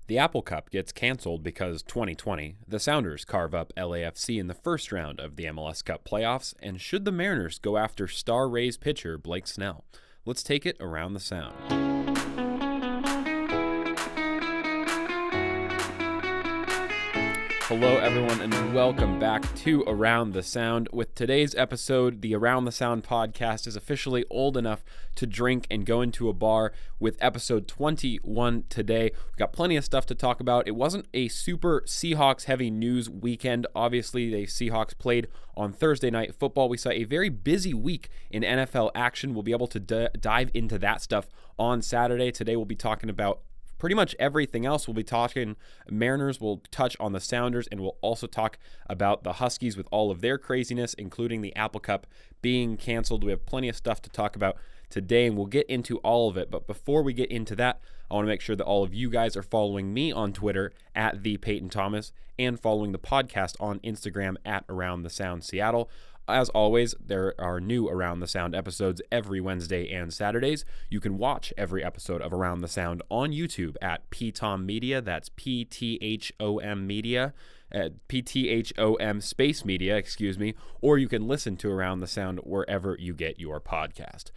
The Apple Cup gets canceled because 2020, the Sounders carve up LAFC in the first round of the MLS Cup playoffs, and should the Mariners go after Star Rays pitcher Blake Snell? Let's take it around the sound. Hello, everyone, and welcome back to Around the Sound. With today's episode, the Around the Sound podcast is officially old enough to drink and go into a bar with episode 21 today. We've got plenty of stuff to talk about. It wasn't a super Seahawks-heavy news weekend. Obviously, the Seahawks played on Thursday Night Football. We saw a very busy week in NFL action. We'll be able to dive into that stuff on Saturday. Today, we'll be talking about pretty much everything else. We'll be talking Mariners, we'll touch on the Sounders, and we'll also talk about the Huskies with all of their craziness, including the Apple Cup being canceled. We have plenty of stuff to talk about today, and we'll get into all of it. But before we get into that, I want to make sure that all of you guys are following me on Twitter at @ThePeytonThomas and following the podcast on Instagram at Around the Sound Seattle. As always, there are new Around the Sound episodes every Wednesday and Saturdays. You can watch every episode of Around the Sound on YouTube at PTOM Media. That's PTHOM Media, PTHOM Space Media, or you can listen to Around the Sound wherever you get your podcast.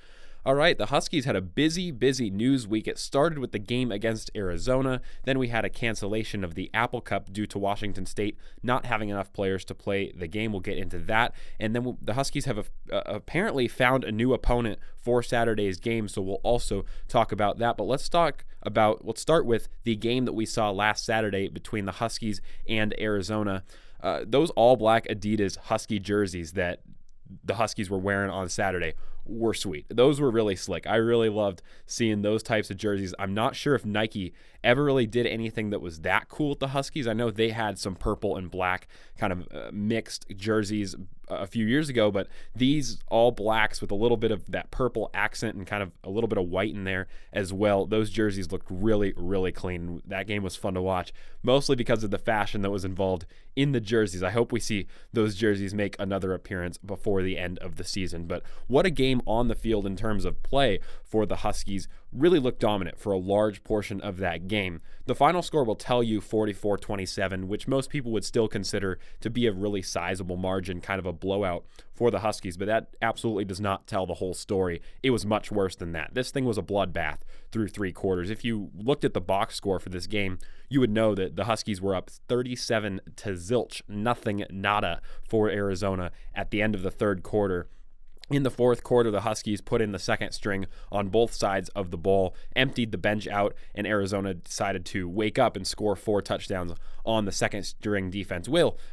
All right, the Huskies had a busy news week. It started with the game against Arizona. Then we had a cancellation of the Apple Cup due to Washington State not having enough players to play the game. We'll get into that. And then the Huskies have apparently found a new opponent for Saturday's game, so we'll also talk about that. But let's start with the game that we saw last Saturday between the Huskies and Arizona. Those all-black Adidas Husky jerseys that the Huskies were wearing on Saturday were sweet. Those were really slick. I really loved seeing those types of jerseys. I'm not sure if Nike ever really did anything that was that cool with the Huskies. I know they had some purple and black kind of mixed jerseys a few years ago, but these all blacks with a little bit of that purple accent and kind of a little bit of white in there as well. Those jerseys looked really clean. That game was fun to watch, mostly because of the fashion that was involved in the jerseys. I hope we see those jerseys make another appearance before the end of the season. But what a game on the field in terms of play for the Huskies. Really looked dominant for a large portion of that game. The final score will tell you 44-27, which most people would still consider to be a really sizable margin, kind of a blowout for the Huskies, but that absolutely does not tell the whole story. It was much worse than that. This thing was a bloodbath through three quarters. If you looked at the box score for this game, you would know that the Huskies were up 37-0, nothing, nada for Arizona at the end of the third quarter. In the fourth quarter, the Huskies put in the second string on both sides of the ball, emptied the bench out, and Arizona decided to wake up and score 4 touchdowns on the second string defense,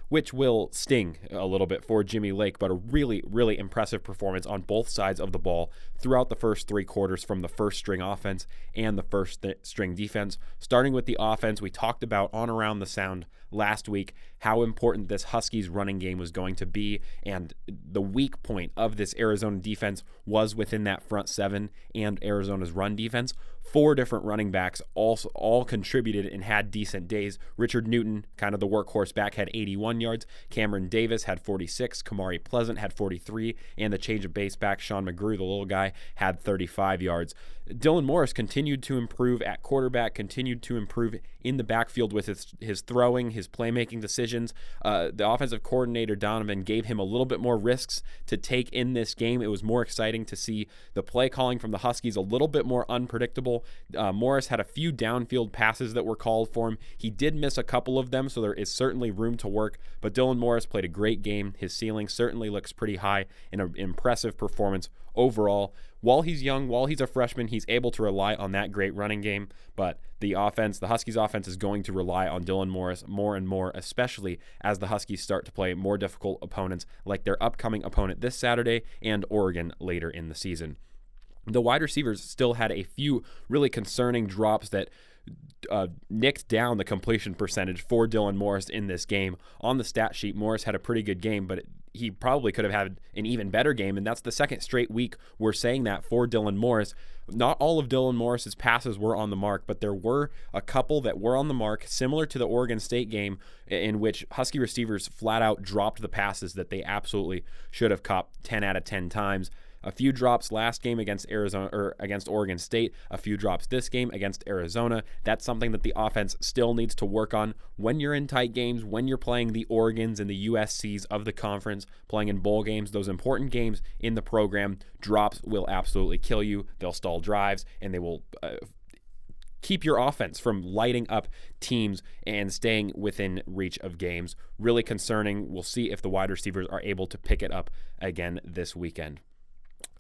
which will sting a little bit for Jimmy Lake, but a really impressive performance on both sides of the ball throughout the first three quarters from the first string offense and the first string defense. Starting with the offense, we talked about on Around the Sound last week how important this Huskies running game was going to be, and the weak point of this Arizona defense was within that front seven and Arizona's run defense. 4 different running backs all contributed and had decent days. Richard Newton, kind of the workhorse back, had 81 yards. Cameron Davis had 46. Kamari Pleasant had 43. And the change of base back, Sean McGrew, the little guy, had 35 yards. Dylan Morris continued to improve at quarterback, continued to improve in the backfield with his throwing, his playmaking decisions. The offensive coordinator, Donovan, gave him a little bit more risks to take in this game. It was more exciting to see the play calling from the Huskies a little bit more unpredictable. Morris had a few downfield passes that were called for him. He did miss a couple of them, so there is certainly room to work, but Dylan Morris played a great game. His ceiling certainly looks pretty high and an impressive performance overall. While he's young, while he's a freshman, he's able to rely on that great running game, but the Huskies offense is going to rely on Dylan Morris more and more, especially as the Huskies start to play more difficult opponents like their upcoming opponent this Saturday and Oregon later in the season. The wide receivers still had a few really concerning drops that nicked down the completion percentage for Dylan Morris in this game. On the stat sheet, Morris had a pretty good game, but he probably could have had an even better game, and that's the second straight week we're saying that for Dylan Morris. Not all of Dylan Morris's passes were on the mark, but there were a couple that were on the mark, similar to the Oregon State game, in which Husky receivers flat out dropped the passes that they absolutely should have caught 10 out of 10 times. A few drops last game against Arizona or against Oregon State, a few drops this game against Arizona. That's something that the offense still needs to work on when you're in tight games, when you're playing the Oregons and the USCs of the conference, playing in bowl games, those important games in the program. Drops will absolutely kill you. They'll stall drives, and they will keep your offense from lighting up teams and staying within reach of games. Really concerning. We'll see if the wide receivers are able to pick it up again this weekend.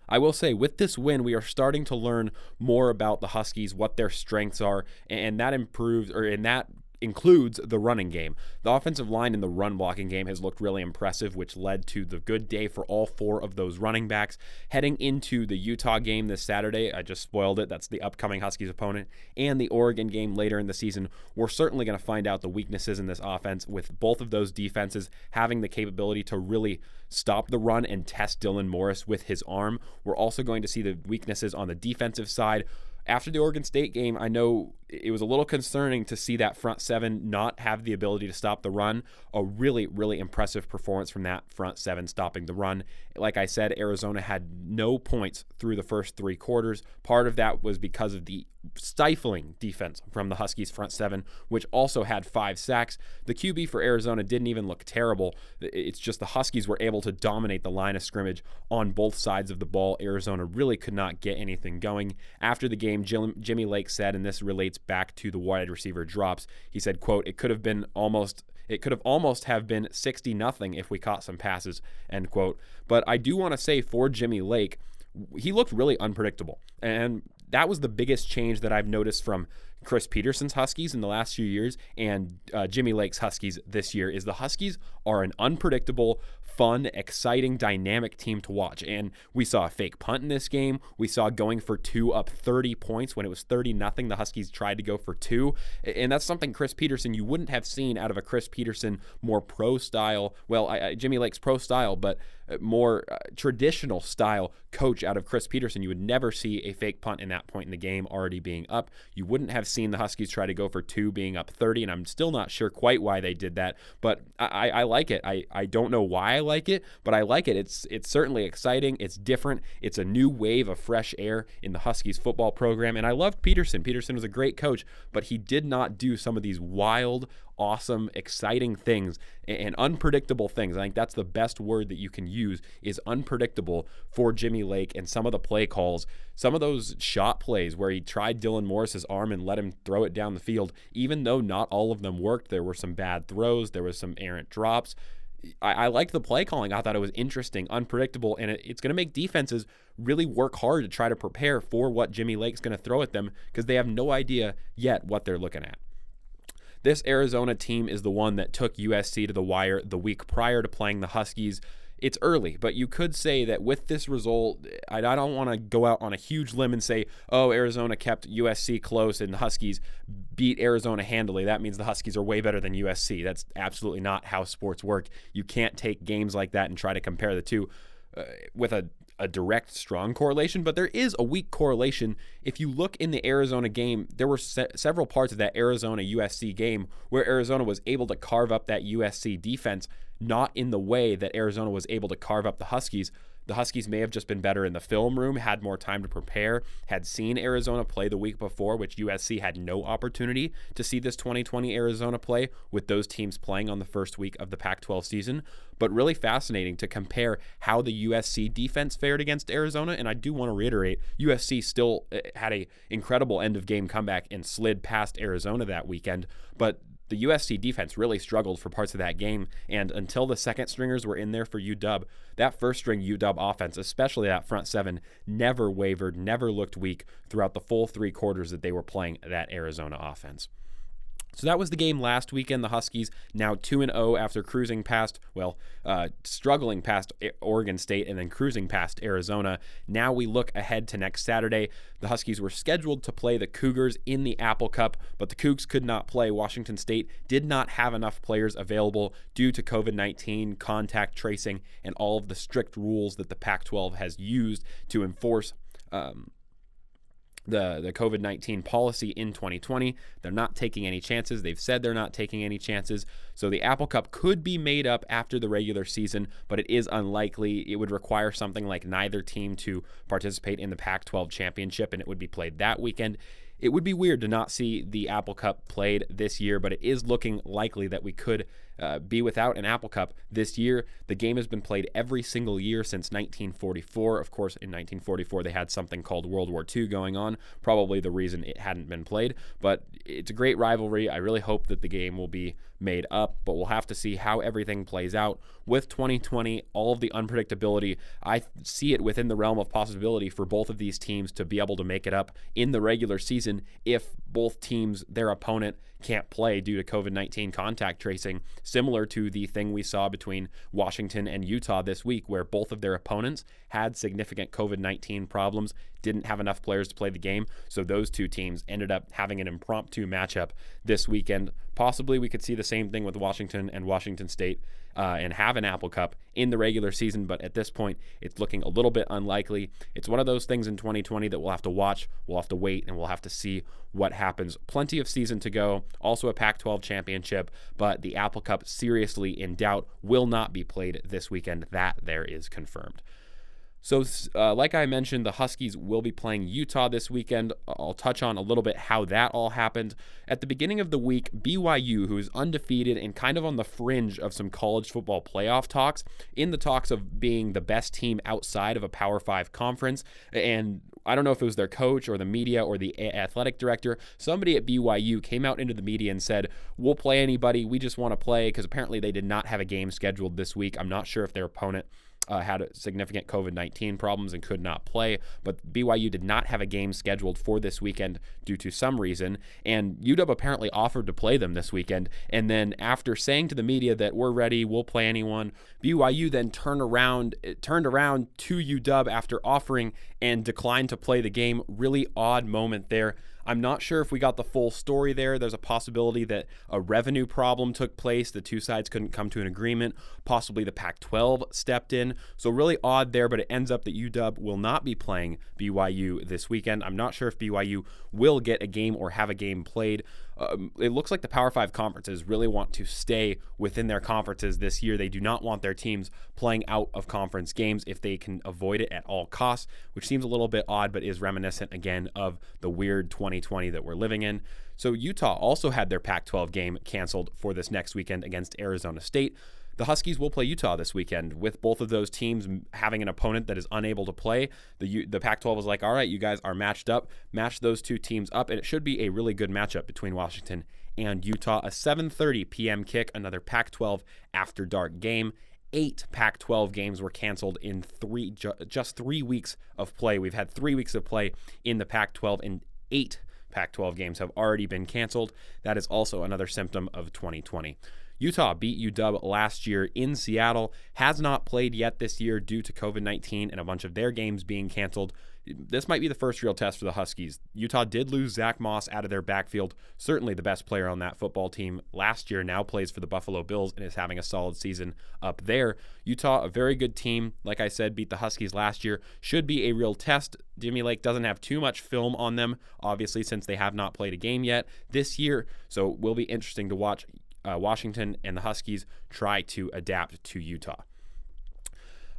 I will say, with this win, we are starting to learn more about the Huskies, what their strengths are, and that includes the running game. The offensive line in the run blocking game has looked really impressive, which led to the good day for all four of those running backs. Heading into the Utah game this Saturday, I just spoiled it, that's the upcoming Huskies opponent, and the Oregon game later in the season, we're certainly going to find out the weaknesses in this offense, with both of those defenses having the capability to really stop the run and test Dylan Morris with his arm. We're also going to see the weaknesses on the defensive side. After the Oregon State game, I know it was a little concerning to see that front seven not have the ability to stop the run. A really, really impressive performance from that front seven stopping the run. Like I said, Arizona had no points through the first three quarters. Part of that was because of the stifling defense from the Huskies front seven, which also had 5 sacks. The QB for Arizona didn't even look terrible. It's just the Huskies were able to dominate the line of scrimmage on both sides of the ball. Arizona really could not get anything going. After the game, Jimmy Lake said, and this relates back to the wide receiver drops, he said, quote, it could have almost have been 60-0 if we caught some passes, end quote. But I do want to say, for Jimmy Lake, he looked really unpredictable. And that was the biggest change that I've noticed from Chris Peterson's Huskies in the last few years and Jimmy Lake's Huskies this year, is the Huskies are an unpredictable, fun, exciting, dynamic team to watch. And we saw a fake punt in this game. We saw going for 2 up 30 points when it was 30-0. The Huskies tried to go for 2. And that's something Chris Peterson, you wouldn't have seen out of a Chris Peterson more pro style, Jimmy Lake's pro style, but more traditional style coach out of Chris Peterson. You would never see a fake punt in that point in the game already being up. You wouldn't have seen the Huskies try to go for 2 being up 30, and I'm still not sure quite why they did that, but I like it. I don't know why I like it, but I like it. It's certainly exciting. It's different. It's a new wave of fresh air in the Huskies football program, and I loved Peterson. Peterson was a great coach, but he did not do some of these wild, awesome, exciting things and unpredictable things. I think that's the best word that you can use, is unpredictable, for Jimmy Lake. And some of the play calls, some of those shot plays where he tried Dylan Morris's arm and let him throw it down the field, even though not all of them worked, there were some bad throws, there was some errant drops. I liked the play calling. I thought it was interesting, unpredictable, and it's going to make defenses really work hard to try to prepare for what Jimmy Lake's going to throw at them, because they have no idea yet what they're looking at. This Arizona team is the one that took USC to the wire the week prior to playing the Huskies. It's early, but you could say that with this result, I don't want to go out on a huge limb and say, oh, Arizona kept USC close and the Huskies beat Arizona handily. That means the Huskies are way better than USC. That's absolutely not how sports work. You can't take games like that and try to compare the two with a direct, strong correlation, but there is a weak correlation. If you look in the Arizona game, there were several parts of that Arizona-USC game where Arizona was able to carve up that USC defense, not in the way that Arizona was able to carve up the Huskies. The Huskies may have just been better in the film room, had more time to prepare, had seen Arizona play the week before, which USC had no opportunity to see this 2020 Arizona play with those teams playing on the first week of the Pac-12 season. But really fascinating to compare how the USC defense fared against Arizona. And I do want to reiterate, USC still had an incredible end-of-game comeback and slid past Arizona that weekend. But the USC defense really struggled for parts of that game, and until the second stringers were in there for UW, that first string UW offense, especially that front seven, never wavered, never looked weak throughout the full 3 quarters that they were playing that Arizona offense. So that was the game last weekend. The Huskies now 2-0 after struggling past Oregon State and then cruising past Arizona. Now we look ahead to next Saturday. The Huskies were scheduled to play the Cougars in the Apple Cup, but the Cougs could not play. Washington State did not have enough players available due to COVID-19, contact tracing, and all of the strict rules that the Pac-12 has used to enforce the COVID-19 policy in 2020. They're not taking any chances. They've said they're not taking any chances. So the Apple Cup could be made up after the regular season, but it is unlikely. It would require something like neither team to participate in the Pac-12 championship, and it would be played that weekend. It would be weird to not see the Apple Cup played this year, but it is looking likely that we could be without an Apple Cup this year. The game has been played every single year since 1944. Of course, in 1944, they had something called World War II going on, probably the reason it hadn't been played. But it's a great rivalry. I really hope that the game will be made up, but we'll have to see how everything plays out. With 2020, all of the unpredictability, I see it within the realm of possibility for both of these teams to be able to make it up in the regular season if both teams, their opponent, can't play due to COVID-19 contact tracing, similar to the thing we saw between Washington and Utah this week, where both of their opponents had significant COVID-19 problems, didn't have enough players to play the game, so those two teams ended up having an impromptu matchup this weekend. Possibly we could see the same thing with Washington and Washington State and have an Apple Cup in the regular season, but at this point, it's looking a little bit unlikely. It's one of those things in 2020 that we'll have to watch, we'll have to wait, and we'll have to see what happens. Plenty of season to go, also a Pac-12 championship, but the Apple Cup seriously in doubt, will not be played this weekend. That there is confirmed. So like I mentioned, the Huskies will be playing Utah this weekend. I'll touch on a little bit how that all happened. At the beginning of the week, BYU, who is undefeated and kind of on the fringe of some college football playoff talks, in the talks of being the best team outside of a Power 5 conference, and I don't know if it was their coach or the media or the athletic director, somebody at BYU came out into the media and said, we'll play anybody, we just want to play, because apparently they did not have a game scheduled this week. I'm not sure if their opponent had significant COVID-19 problems and could not play, but BYU did not have a game scheduled for this weekend due to some reason, and UW apparently offered to play them this weekend, and then after saying to the media that we're ready, we'll play anyone, BYU then turned around to UW after offering and declined to play the game. Really odd moment there. I'm not sure if we got the full story there. There's a possibility that a revenue problem took place. The two sides couldn't come to an agreement. Possibly the Pac-12 stepped in. So really odd there, but it ends up that UW will not be playing BYU this weekend. I'm not sure if BYU will get a game or have a game played. It looks like the Power 5 conferences really want to stay within their conferences this year. They do not want their teams playing out of conference games if they can avoid it at all costs, which seems a little bit odd, but is reminiscent again of the weird 2020 that we're living in. So Utah also had their Pac-12 game canceled for this next weekend against Arizona State. The Huskies will play Utah this weekend. With both of those teams having an opponent that is unable to play, the Pac-12 was like, all right, you guys are matched up. Match those two teams up, and it should be a really good matchup between Washington and Utah. A 7:30 p.m. kick, another Pac-12 after dark game. 8 Pac-12 games were canceled in just 3 weeks of play. We've had 3 weeks of play in the Pac-12, and 8 Pac-12 games have already been canceled. That is also another symptom of 2020. Utah beat UW last year in Seattle, has not played yet this year due to COVID-19 and a bunch of their games being canceled. This might be the first real test for the Huskies. Utah did lose Zach Moss out of their backfield, certainly the best player on that football team last year, now plays for the Buffalo Bills and is having a solid season up there. Utah, a very good team, like I said, beat the Huskies last year, should be a real test. Jimmy Lake doesn't have too much film on them, obviously, since they have not played a game yet this year, so it will be interesting to watch Washington and the Huskies try to adapt to Utah.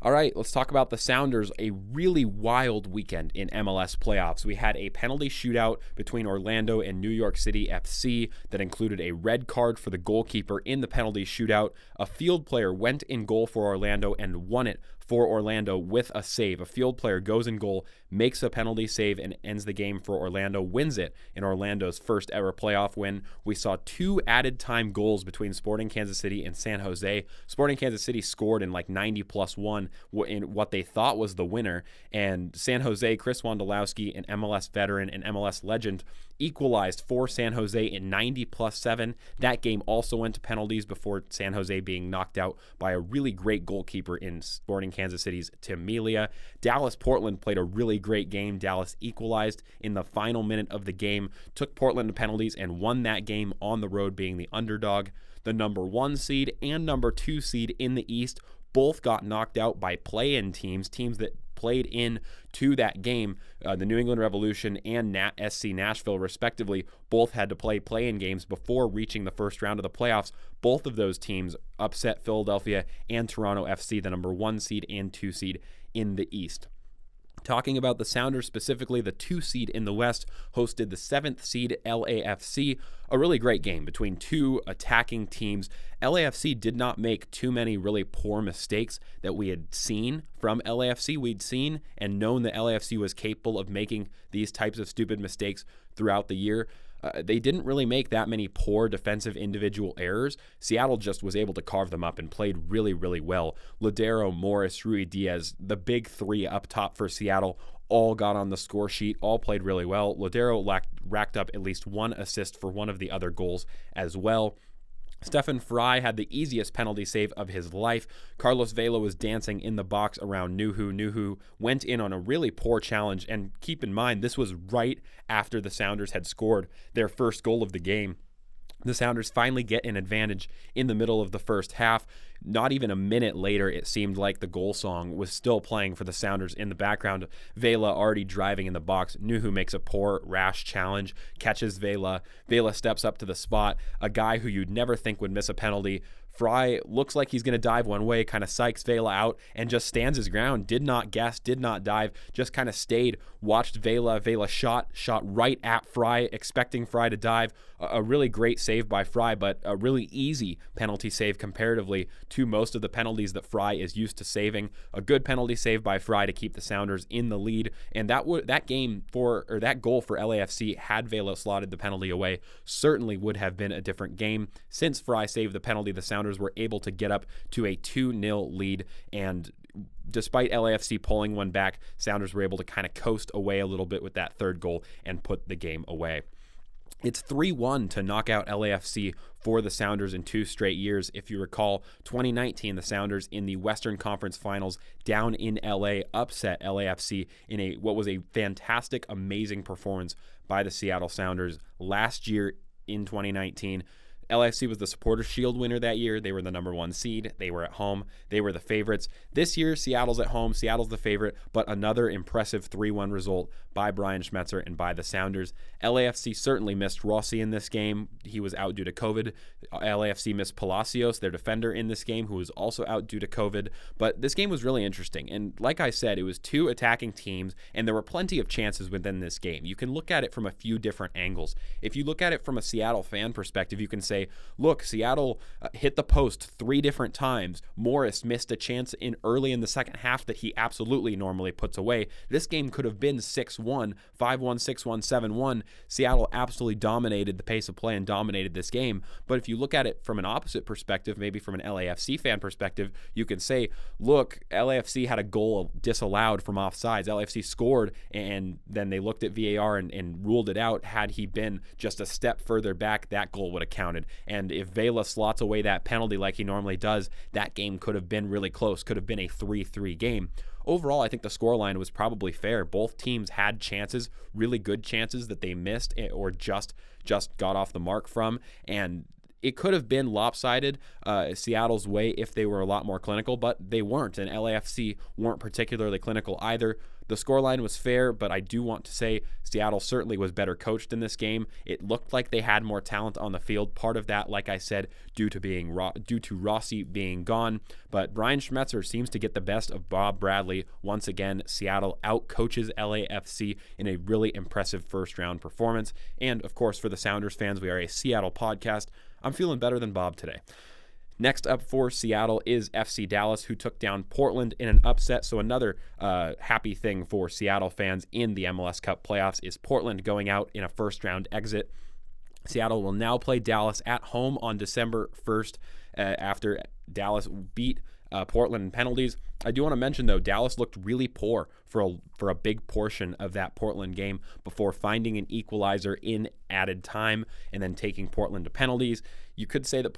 All right, let's talk about the Sounders. A really wild weekend in MLS playoffs. We had a penalty shootout between Orlando and New York City FC that included a red card for the goalkeeper in the penalty shootout. A field player went in goal for Orlando and won it for Orlando with a save. A field player goes in goal, makes a penalty save, and ends the game for Orlando, wins it in Orlando's first ever playoff win. We saw 2 added time goals between Sporting Kansas City and San Jose. Sporting Kansas City scored in like 90+1 in what they thought was the winner, and San Jose, Chris Wondolowski, an MLS veteran and MLS legend, equalized for San Jose in 90+7. That game also went to penalties before San Jose being knocked out by a really great goalkeeper in Sporting Kansas City's Tim Melia. Dallas-Portland played a really great game. Dallas equalized in the final minute of the game, took Portland to penalties, and won that game on the road, being the underdog. The number 1 seed and number 2 seed in the East both got knocked out by play-in teams that played in to that game. The New England Revolution and SC Nashville, respectively, both had to play play-in games before reaching the first round of the playoffs. Both of those teams upset Philadelphia and Toronto FC, the number 1 seed and 2 seed in the East. Talking about the Sounders specifically, the 2 seed in the West hosted the 7th seed LAFC, a really great game between two attacking teams. LAFC did not make too many really poor mistakes that we had seen from LAFC. We'd seen and known that LAFC was capable of making these types of stupid mistakes throughout the year. They didn't really make that many poor defensive individual errors. Seattle just was able to carve them up and played really, really well. Ladero, Morris, Rui Diaz, the big 3 up top for Seattle, all got on the score sheet, all played really well. Ladero racked up at least 1 assist for one of the other goals as well. Stefan Frei had the easiest penalty save of his life. Carlos Vela was dancing in the box around Nuhu. Nuhu went in on a really poor challenge, and keep in mind, this was right after the Sounders had scored their first goal of the game. The Sounders finally get an advantage in the middle of the first half. Not even a minute later, it seemed like the goal song was still playing for the Sounders in the background. Vela already driving in the box. Nuhu makes a poor, rash challenge, catches Vela. Vela steps up to the spot. A guy who you'd never think would miss a penalty. Frei looks like he's going to dive one way, kind of psychs Vela out, and just stands his ground. Did not guess, did not dive, just kind of stayed, watched Vela. Vela shot right at Frei, expecting Frei to dive. A really great save by Frei, but a really easy penalty save comparatively to most of the penalties that Frei is used to saving. A good penalty save by Frei to keep the Sounders in the lead, and that goal for LAFC, had Vela slotted the penalty away, certainly would have been a different game. Since Frei saved the penalty, the Sounders were able to get up to a 2-0 lead, and despite LAFC pulling one back, Sounders were able to kind of coast away a little bit with that third goal and put the game away. It's 3-1 to knock out LAFC for the Sounders in 2 straight years. If you recall, 2019, the Sounders in the Western Conference Finals down in LA upset LAFC in what was a fantastic, amazing performance by the Seattle Sounders. Last year in 2019, LAFC was the Supporters' Shield winner that year. They were the number 1 seed. They were at home. They were the favorites. This year, Seattle's at home. Seattle's the favorite, but another impressive 3-1 result by Brian Schmetzer and by the Sounders. LAFC certainly missed Rossi in this game. He was out due to COVID. LAFC missed Palacios, their defender, in this game, who was also out due to COVID. But this game was really interesting. And like I said, it was 2 attacking teams, and there were plenty of chances within this game. You can look at it from a few different angles. If you look at it from a Seattle fan perspective, you can say, look, Seattle hit the post 3 different times. Morris missed a chance early in the second half that he absolutely normally puts away. This game could have been 6-1, 5-1, 6-1, 7-1. Seattle absolutely dominated the pace of play and dominated this game. But if you look at it from an opposite perspective, maybe from an LAFC fan perspective, you can say, look, LAFC had a goal disallowed from offsides. LAFC scored, and then they looked at VAR and ruled it out. Had he been just a step further back, that goal would have counted. And if Vela slots away that penalty like he normally does, that game could have been really close, could have been a 3-3 game. Overall, I think the scoreline was probably fair. Both teams had chances, really good chances that they missed or just got off the mark from, and it could have been lopsided Seattle's way if they were a lot more clinical, but they weren't, and LAFC weren't particularly clinical either. The scoreline was fair, but I do want to say Seattle certainly was better coached in this game. It looked like they had more talent on the field. Part of that, like I said, due to Rossi being gone. But Brian Schmetzer seems to get the best of Bob Bradley. Once again, Seattle outcoaches LAFC in a really impressive first-round performance. And, of course, for the Sounders fans, we are a Seattle podcast. I'm feeling better than Bob today. Next up for Seattle is FC Dallas, who took down Portland in an upset. So another happy thing for Seattle fans in the MLS Cup playoffs is Portland going out in a first-round exit. Seattle will now play Dallas at home on December 1st after Dallas beat Portland in penalties. I do want to mention, though, Dallas looked really poor for a big portion of that Portland game before finding an equalizer in added time and then taking Portland to penalties. You could say that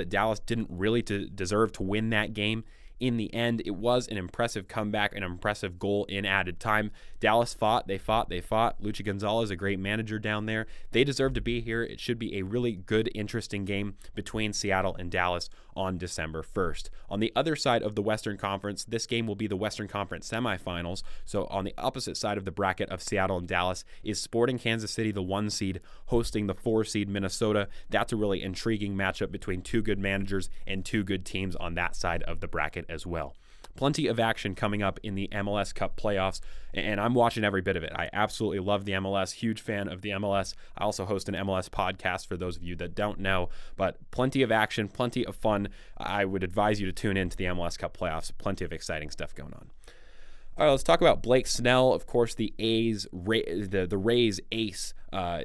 Dallas didn't really deserve to win that game in the end. It was an impressive comeback, an impressive goal in added time. Dallas fought. Luchi Gonzalez, a great manager down there. They deserve to be here. It should be a really good, interesting game between Seattle and Dallas on December 1st. On the other side of the Western Conference, this game will be the Western Conference semifinals. So on the opposite side of the bracket of Seattle and Dallas is Sporting Kansas City, the 1 seed, hosting the 4 seed Minnesota. That's a really intriguing matchup between 2 good managers and 2 good teams on that side of the bracket as well. Plenty of action coming up in the MLS Cup playoffs, and I'm watching every bit of it. I absolutely love the MLS, huge fan of the MLS. I also host an MLS podcast for those of you that don't know, but plenty of action, plenty of fun. I would advise you to tune in to the MLS Cup playoffs. Plenty of exciting stuff going on. All right, let's talk about Blake Snell, of course, the Rays ace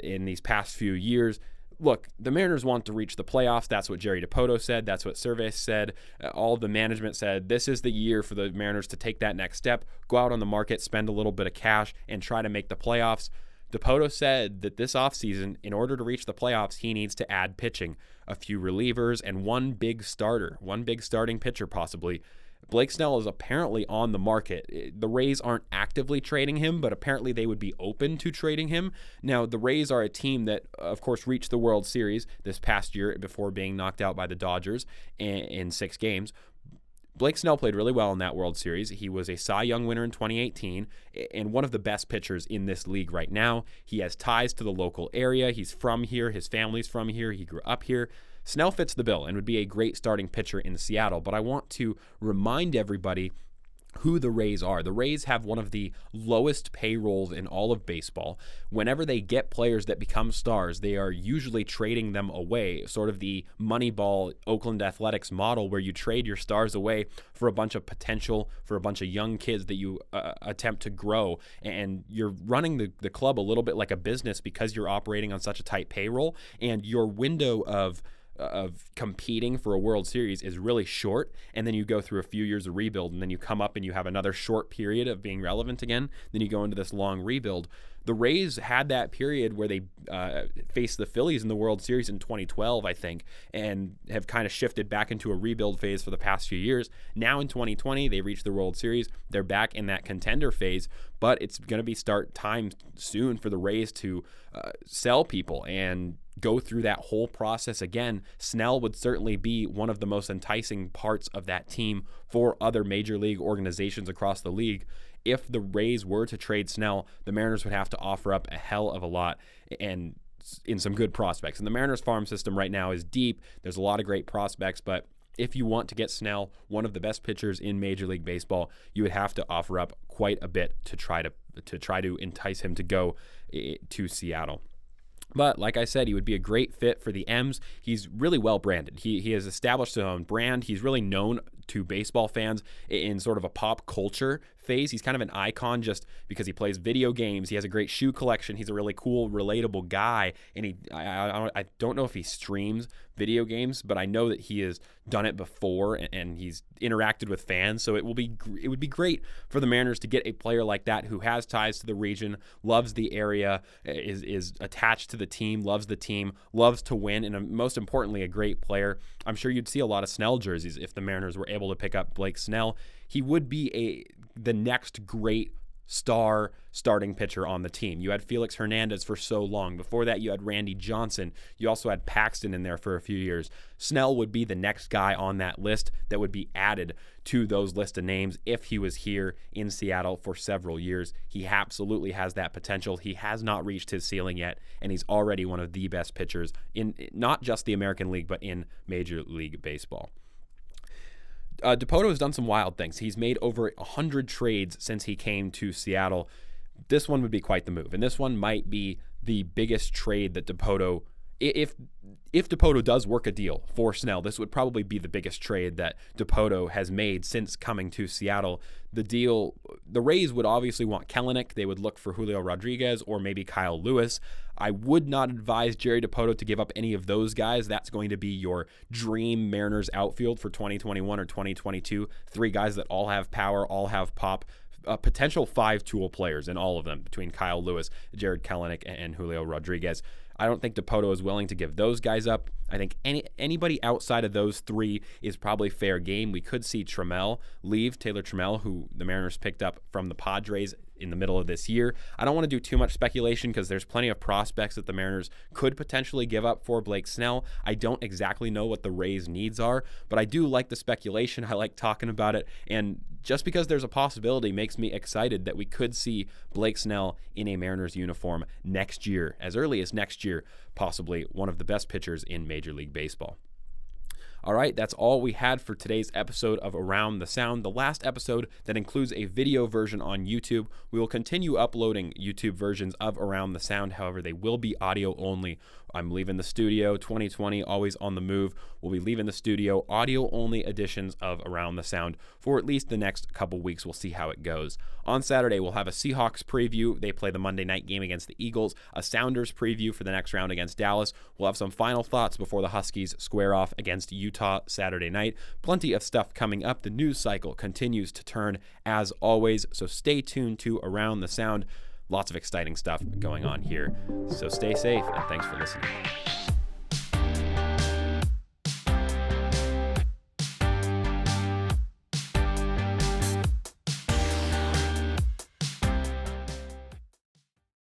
in these past few years. Look, the Mariners want to reach the playoffs. That's what Jerry Dipoto said. That's what Cervais said. All the management said this is the year for the Mariners to take that next step, go out on the market, spend a little bit of cash, and try to make the playoffs. Dipoto said that this offseason, in order to reach the playoffs, he needs to add pitching, a few relievers, and one big starting pitcher possibly. Blake Snell is apparently on the market. The Rays aren't actively trading him, but apparently they would be open to trading him. Now, the Rays are a team that, of course, reached the World Series this past year before being knocked out by the Dodgers in 6 games. Blake Snell played really well in that World Series. He was a Cy Young winner in 2018 and one of the best pitchers in this league right now. He has ties to the local area. He's from here. His family's from here. He grew up here. Snell fits the bill and would be a great starting pitcher in Seattle, but I want to remind everybody who the Rays are. The Rays have one of the lowest payrolls in all of baseball. Whenever they get players that become stars, they are usually trading them away, sort of the Moneyball Oakland Athletics model where you trade your stars away for a bunch of potential, for a bunch of young kids that you attempt to grow. And you're running the club a little bit like a business because you're operating on such a tight payroll, and your window of competing for a World Series is really short, and then you go through a few years of rebuild, and then you come up and you have another short period of being relevant again, then you go into this long rebuild. The Rays had that period where they faced the Phillies in the World Series in 2012, I think, and have kind of shifted back into a rebuild phase for the past few years. Now in 2020, they reached the World Series. They're back in that contender phase, but it's going to be start time soon for the Rays to sell people and go through that whole process again. Snell would certainly be one of the most enticing parts of that team for other major league organizations across the league. If the Rays were to trade Snell, the Mariners would have to offer up a hell of a lot and in some good prospects. And the Mariners farm system right now is deep. There's a lot of great prospects, but if you want to get Snell, one of the best pitchers in Major League Baseball, you would have to offer up quite a bit to try to entice him to go to Seattle. But like I said, he would be a great fit for the M's. He's really well branded. He has established his own brand. He's really known to baseball fans in sort of a pop culture phase. He's kind of an icon just because he plays video games. He has a great shoe collection. He's a really cool, relatable guy. And I don't know if he streams video games, but I know that he has done it before and he's interacted with fans. So it would be great for the Mariners to get a player like that who has ties to the region, loves the area, is attached to the team, loves to win, and most importantly, a great player. I'm sure you'd see a lot of Snell jerseys if the Mariners were able to pick up Blake Snell. He would be the next great star starting pitcher on the team. You had Felix Hernandez for so long. Before that, you had Randy Johnson. You also had Paxton in there for a few years. Snell would be the next guy on that list that would be added to those list of names if he was here in Seattle for several years. He absolutely has that potential. He has not reached his ceiling yet, and he's already one of the best pitchers in not just the American League, but in Major League Baseball. Dipoto has done some wild things. He's made over 100 trades since he came to Seattle. This one would be quite the move, and this one might be the biggest trade that Dipoto, if Dipoto does work a deal for Snell, this would probably be the biggest trade that Dipoto has made since coming to Seattle. The Rays would obviously want Kelenic. They would look for Julio Rodriguez or maybe Kyle Lewis. I would not advise Jerry Dipoto to give up any of those guys. That's going to be your dream Mariners outfield for 2021 or 2022. 3 guys that all have power, all have pop. Potential 5 tool players in all of them between Kyle Lewis, Jared Kelenic, and Julio Rodriguez. I don't think Dipoto is willing to give those guys up. I think anybody outside of those three is probably fair game. We could see Trammell leave, Taylor Trammell, who the Mariners picked up from the Padres in the middle of this year. I don't want to do too much speculation because there's plenty of prospects that the Mariners could potentially give up for Blake Snell. I don't exactly know what the Rays' needs are, but I do like the speculation. I like talking about it, and just because there's a possibility makes me excited that we could see Blake Snell in a Mariners uniform next year, as early as next year, possibly one of the best pitchers in Major League Baseball. All right, that's all we had for today's episode of Around the Sound, the last episode that includes a video version on YouTube. We will continue uploading YouTube versions of Around the Sound. However, they will be audio only. I'm leaving the studio, 2020, always on the move. We'll be leaving the studio, audio-only editions of Around the Sound for at least the next couple weeks. We'll see how it goes. On Saturday, we'll have a Seahawks preview. They play the Monday night game against the Eagles. A Sounders preview for the next round against Dallas. We'll have some final thoughts before the Huskies square off against Utah Saturday night. Plenty of stuff coming up. The news cycle continues to turn as always, so stay tuned to Around the Sound. Lots of exciting stuff going on here. So stay safe, and thanks for listening.